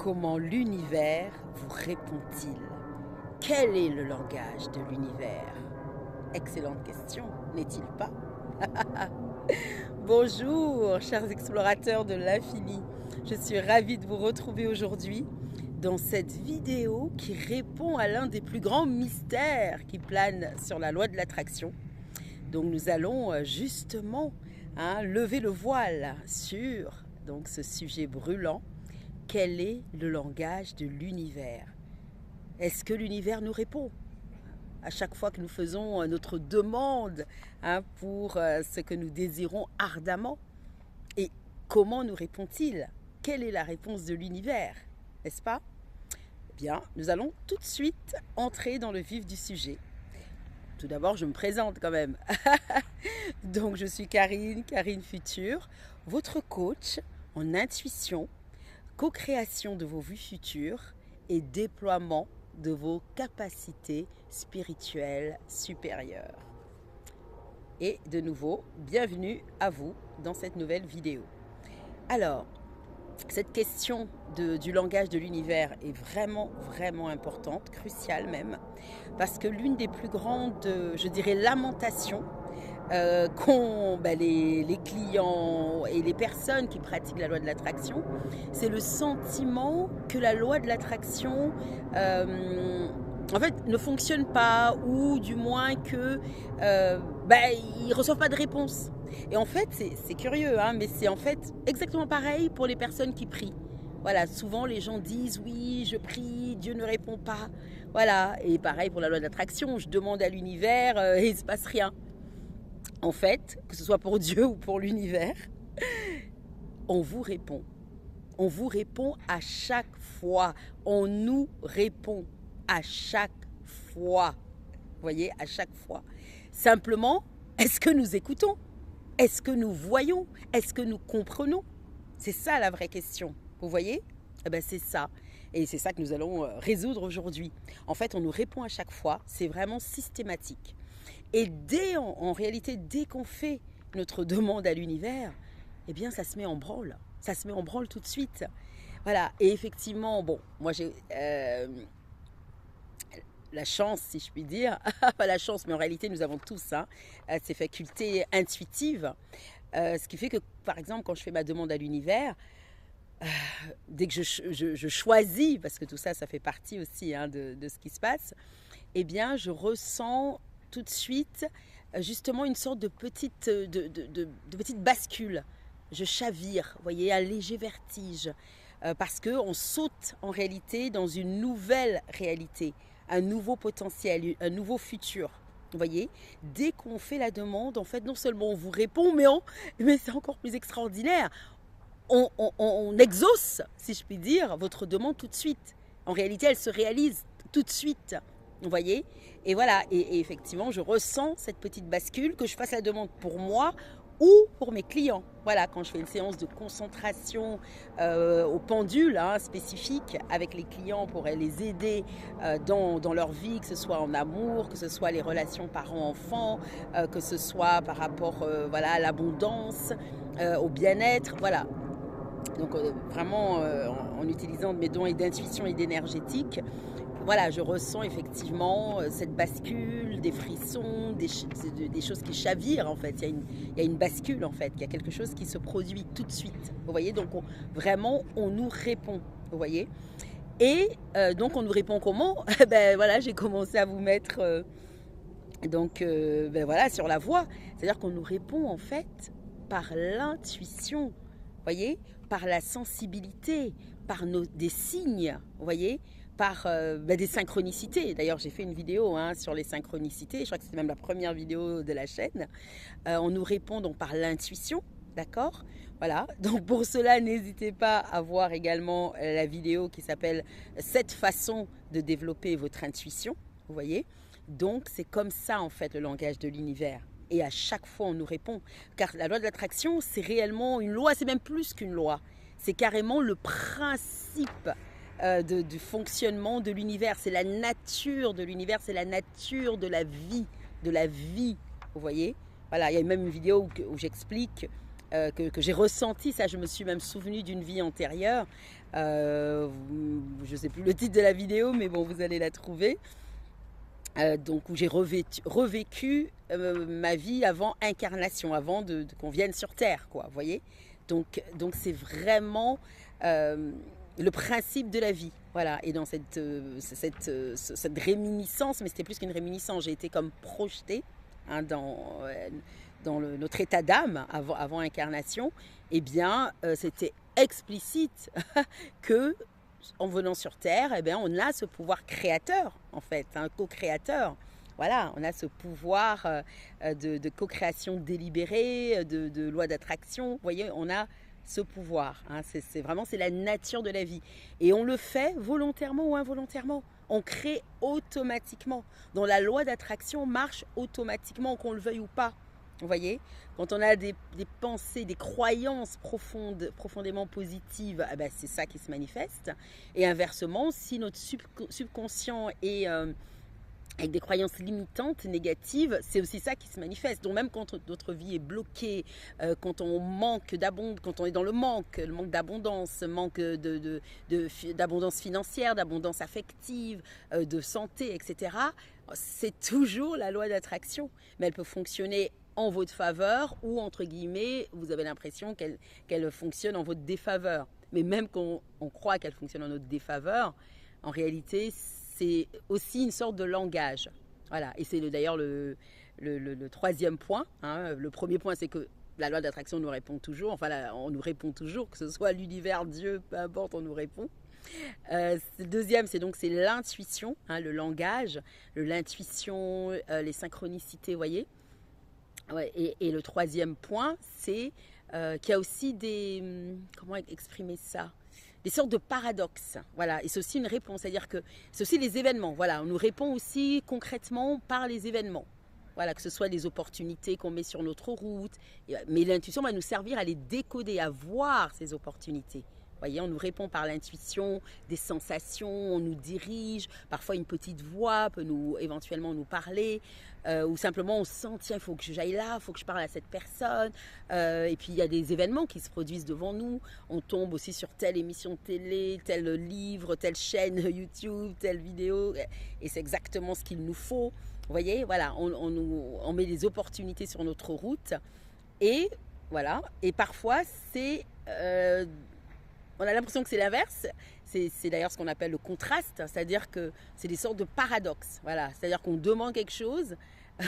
Comment l'univers vous répond-il? Quel est le langage de l'univers? Excellente question, n'est-il pas? Bonjour, chers explorateurs de l'infini. Je suis ravie de vous retrouver aujourd'hui dans cette vidéo qui répond à l'un des plus grands mystères qui planent sur la loi de l'attraction. Donc nous allons justement lever le voile sur ce sujet brûlant. Quel est le langage de l'univers? Est-ce que l'univers nous répond à chaque fois que nous faisons notre demande pour ce que nous désirons ardemment? Et comment nous répond-il? Quelle est la réponse de l'univers? N'est-ce pas? Eh bien, nous allons tout de suite entrer dans le vif du sujet. Tout d'abord, je me présente quand même. Donc, je suis Karine Futur, votre coach en intuition, co-création de vos vues futures et déploiement de vos capacités spirituelles supérieures. Et de nouveau, bienvenue à vous dans cette nouvelle vidéo. Alors, cette question du langage de l'univers est vraiment importante, cruciale même, parce que l'une des plus grandes, je dirais, lamentations qu'ont les clients et les personnes qui pratiquent la loi de l'attraction, c'est le sentiment que la loi de l'attraction en fait ne fonctionne pas, ou du moins que ils ne reçoivent pas de réponse. Et en fait, c'est curieux, mais c'est en fait exactement pareil pour les personnes qui prient. Voilà, souvent les gens disent oui, je prie, Dieu ne répond pas. Voilà, et pareil pour la loi de l'attraction, je demande à l'univers et il ne se passe rien. En fait, que ce soit pour Dieu ou pour l'univers, on vous répond. On vous répond à chaque fois. On nous répond à chaque fois. Vous voyez, à chaque fois. Simplement, est-ce que nous écoutons? Est-ce que nous voyons? Est-ce que nous comprenons? C'est ça la vraie question. Vous voyez? Eh bien, c'est ça. Et c'est ça que nous allons résoudre aujourd'hui. En fait, on nous répond à chaque fois. C'est vraiment systématique. Et en réalité, dès qu'on fait notre demande à l'univers, eh bien, ça se met en branle. Ça se met en branle tout de suite. Voilà. Et effectivement, bon, moi, j'ai la chance, si je puis dire. Pas la chance, mais en réalité, nous avons tous ces facultés intuitives. Ce qui fait que, par exemple, quand je fais ma demande à l'univers, dès que je choisis, parce que tout ça, ça fait partie aussi de ce qui se passe, eh bien, je ressens tout de suite justement une sorte de petite bascule. Je chavire, vous voyez, un léger vertige, parce qu'on saute en réalité dans une nouvelle réalité, un nouveau potentiel, un nouveau futur. Vous voyez, dès qu'on fait la demande, en fait, non seulement on vous répond, mais c'est encore plus extraordinaire. On exauce, si je puis dire, votre demande tout de suite. En réalité, elle se réalise tout de suite. Vous voyez? Et voilà, et effectivement, je ressens cette petite bascule, que je fasse la demande pour moi ou pour mes clients. Voilà, quand je fais une séance de concentration au pendule spécifique avec les clients pour les aider dans leur vie, que ce soit en amour, que ce soit les relations parents-enfants, que ce soit par rapport à l'abondance, au bien-être, voilà. Donc vraiment en utilisant mes dons et d'intuition et d'énergétique, voilà, je ressens effectivement cette bascule, des frissons, des choses qui chavirent en fait. Il y a une bascule en fait, il y a quelque chose qui se produit tout de suite. Vous voyez, donc on nous répond, vous voyez. Et donc on nous répond comment? Voilà, j'ai commencé à vous mettre sur la voie. C'est-à-dire qu'on nous répond en fait par l'intuition, vous voyez, par la sensibilité, par des signes, vous voyez, par des synchronicités. D'ailleurs, j'ai fait une vidéo sur les synchronicités. Je crois que c'est même la première vidéo de la chaîne. On nous répond donc par l'intuition, d'accord? Voilà. Donc pour cela, n'hésitez pas à voir également la vidéo qui s'appelle « 7 façons de développer votre intuition ». Vous voyez? Donc c'est comme ça en fait le langage de l'univers. Et à chaque fois, on nous répond. Car la loi de l'attraction, c'est réellement une loi. C'est même plus qu'une loi. C'est carrément le principe du fonctionnement de l'univers. C'est la nature de l'univers, c'est la nature de la vie, vous voyez. Voilà, il y a même une vidéo où j'explique que j'ai ressenti. Ça, je me suis même souvenu d'une vie antérieure. Je ne sais plus le titre de la vidéo, mais bon, vous allez la trouver. Donc où j'ai revécu ma vie avant incarnation, avant qu'on vienne sur Terre, quoi, vous voyez. Donc c'est vraiment le principe de la vie, voilà. Et dans cette réminiscence, mais c'était plus qu'une réminiscence, j'ai été comme projetée hein, dans notre état d'âme avant incarnation. Eh bien, c'était explicite que en venant sur Terre, eh bien, on a ce pouvoir créateur, en fait, un co-créateur. Voilà, on a ce pouvoir de co-création délibérée, de loi d'attraction. Vous voyez, on a ce pouvoir. Hein, c'est vraiment, c'est la nature de la vie. Et on le fait volontairement ou involontairement. On crée automatiquement. Donc la loi d'attraction marche automatiquement, qu'on le veuille ou pas. Vous voyez, quand on a des pensées, des croyances profondément positives, eh ben c'est ça qui se manifeste. Et inversement, si notre subconscient est avec des croyances limitantes, négatives, c'est aussi ça qui se manifeste. Donc même quand notre vie est bloquée, quand on manque d'abondance, quand on est dans le manque d'abondance, manque d'abondance financière, d'abondance affective, de santé, etc., c'est toujours la loi d'attraction. Mais elle peut fonctionner en votre faveur ou, entre guillemets, vous avez l'impression qu'elle fonctionne en votre défaveur. Mais même qu'on croit qu'elle fonctionne en notre défaveur, en réalité, c'est aussi une sorte de langage. Voilà. Et c'est d'ailleurs le troisième point. Hein. Le premier point, c'est que la loi d'attraction nous répond toujours. Enfin, on nous répond toujours, que ce soit l'univers, Dieu, peu importe, on nous répond. Le deuxième, c'est l'intuition, hein, le langage, l'intuition, les synchronicités, vous voyez. Ouais, et le troisième point, c'est qu'il y a aussi comment exprimer ça, des sortes de paradoxes. Voilà, et c'est aussi une réponse, c'est-à-dire que c'est aussi les événements. Voilà, on nous répond aussi concrètement par les événements. Voilà, que ce soit les opportunités qu'on met sur notre route. Mais l'intuition va nous servir à les décoder, à voir ces opportunités. Vous voyez, on nous répond par l'intuition, des sensations, on nous dirige. Parfois, une petite voix peut éventuellement nous parler. Ou simplement, on sent, tiens, il faut que j'aille là, il faut que je parle à cette personne. Et puis, il y a des événements qui se produisent devant nous. On tombe aussi sur telle émission de télé, tel livre, telle chaîne YouTube, telle vidéo. Et c'est exactement ce qu'il nous faut. Vous voyez, voilà, on met des opportunités sur notre route. Et voilà, et parfois, on a l'impression que c'est l'inverse. C'est d'ailleurs ce qu'on appelle le contraste, c'est-à-dire que c'est des sortes de paradoxes. Voilà, c'est-à-dire qu'on demande quelque chose,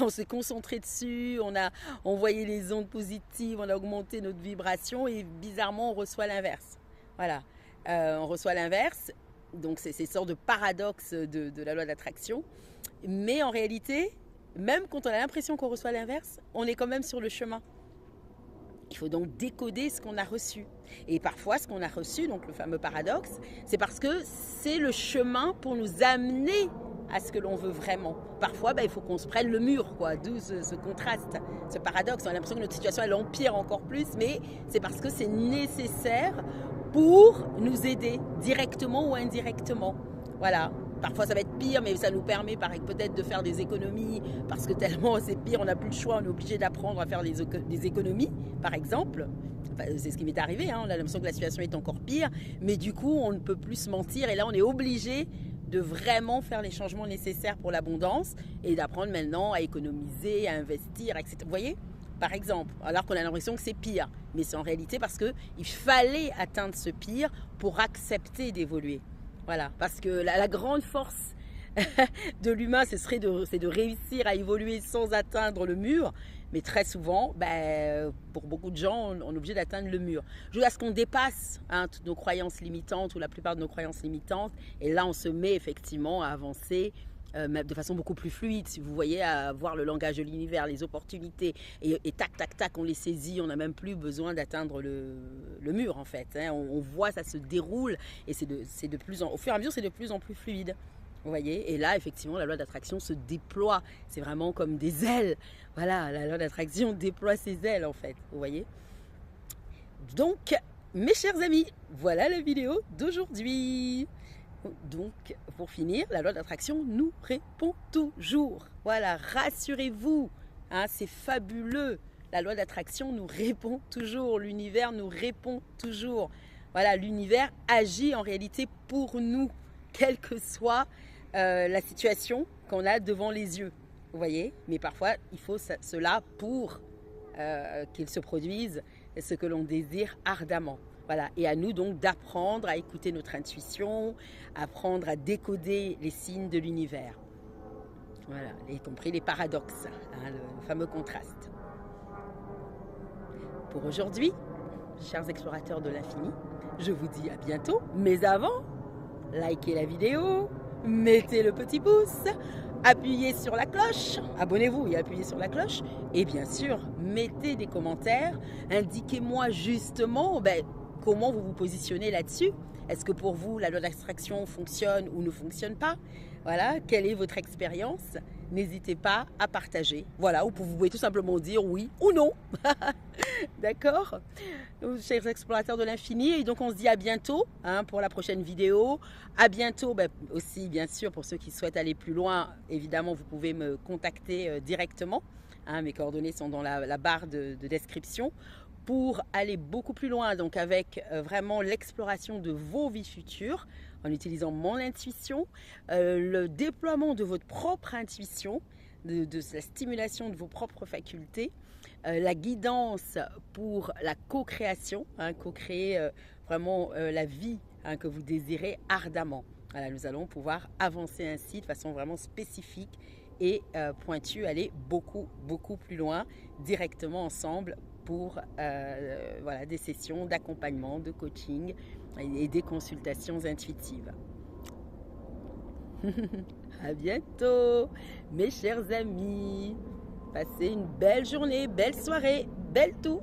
on s'est concentré dessus, on a envoyé les ondes positives, on a augmenté notre vibration et bizarrement on reçoit l'inverse. Voilà, on reçoit l'inverse. Donc c'est ces sortes de paradoxes de la loi d'attraction. Mais en réalité, même quand on a l'impression qu'on reçoit l'inverse, on est quand même sur le chemin. Il faut donc décoder ce qu'on a reçu. Et parfois, ce qu'on a reçu, donc le fameux paradoxe, c'est parce que c'est le chemin pour nous amener à ce que l'on veut vraiment. Parfois, il faut qu'on se prenne le mur, quoi, d'où ce contraste, ce paradoxe. On a l'impression que notre situation, elle empire encore plus, mais c'est parce que c'est nécessaire pour nous aider, directement ou indirectement. Voilà. Parfois ça va être pire, mais ça nous permet peut-être de faire des économies, parce que tellement c'est pire, on n'a plus le choix, on est obligé d'apprendre à faire des économies, par exemple. Enfin, c'est ce qui m'est arrivé, hein. On a l'impression que la situation est encore pire, mais du coup on ne peut plus se mentir, et là on est obligé de vraiment faire les changements nécessaires pour l'abondance, et d'apprendre maintenant à économiser, à investir, etc. Vous voyez ? Par exemple, alors qu'on a l'impression que c'est pire, mais c'est en réalité parce qu'il fallait atteindre ce pire pour accepter d'évoluer. Voilà, parce que la grande force de l'humain, c'est de réussir à évoluer sans atteindre le mur. Mais très souvent, pour beaucoup de gens, on est obligé d'atteindre le mur. Jusqu'à ce qu'on dépasse toutes nos croyances limitantes ou la plupart de nos croyances limitantes. Et là, on se met effectivement à avancer de façon beaucoup plus fluide. Si vous voyez, à voir le langage de l'univers, les opportunités, et tac, tac, tac, on les saisit, on n'a même plus besoin d'atteindre le mur, en fait. Hein. On voit, ça se déroule, et au fur et à mesure, c'est de plus en plus fluide. Vous voyez, et là, effectivement, la loi d'attraction se déploie. C'est vraiment comme des ailes. Voilà, la loi d'attraction déploie ses ailes, en fait. Vous voyez. Donc, mes chers amis, voilà la vidéo d'aujourd'hui. Donc, pour finir, la loi d'attraction nous répond toujours. Voilà, rassurez-vous, hein, c'est fabuleux. La loi d'attraction nous répond toujours, l'univers nous répond toujours. Voilà, l'univers agit en réalité pour nous, quelle que soit la situation qu'on a devant les yeux. Vous voyez? Mais parfois, il faut cela pour qu'il se produise ce que l'on désire ardemment. Voilà, et à nous donc d'apprendre à écouter notre intuition, apprendre à décoder les signes de l'univers. Voilà, y compris les paradoxes, hein, le fameux contraste. Pour aujourd'hui, chers explorateurs de l'infini, je vous dis à bientôt, mais avant, likez la vidéo, mettez le petit pouce, appuyez sur la cloche, abonnez-vous et appuyez sur la cloche, et bien sûr, mettez des commentaires, indiquez-moi justement comment vous vous positionnez là-dessus. Est-ce que pour vous, la loi d'attraction fonctionne ou ne fonctionne pas? Voilà, quelle est votre expérience? N'hésitez pas à partager. Voilà, ou vous pouvez tout simplement dire oui ou non. D'accord? Chers explorateurs de l'infini, et donc on se dit à bientôt pour la prochaine vidéo. À bientôt aussi, bien sûr, pour ceux qui souhaitent aller plus loin, évidemment, vous pouvez me contacter directement. Mes coordonnées sont dans la barre de description. Pour aller beaucoup plus loin, donc avec vraiment l'exploration de vos vies futures, en utilisant mon intuition, le déploiement de votre propre intuition, de la stimulation de vos propres facultés, la guidance pour la co-création, co-créer vraiment la vie que vous désirez ardemment. Voilà, nous allons pouvoir avancer ainsi de façon vraiment spécifique et pointue, aller beaucoup plus loin directement ensemble pour voilà, des sessions d'accompagnement, de coaching et des consultations intuitives. À bientôt, mes chers amis. Passez une belle journée, belle soirée, belle tout.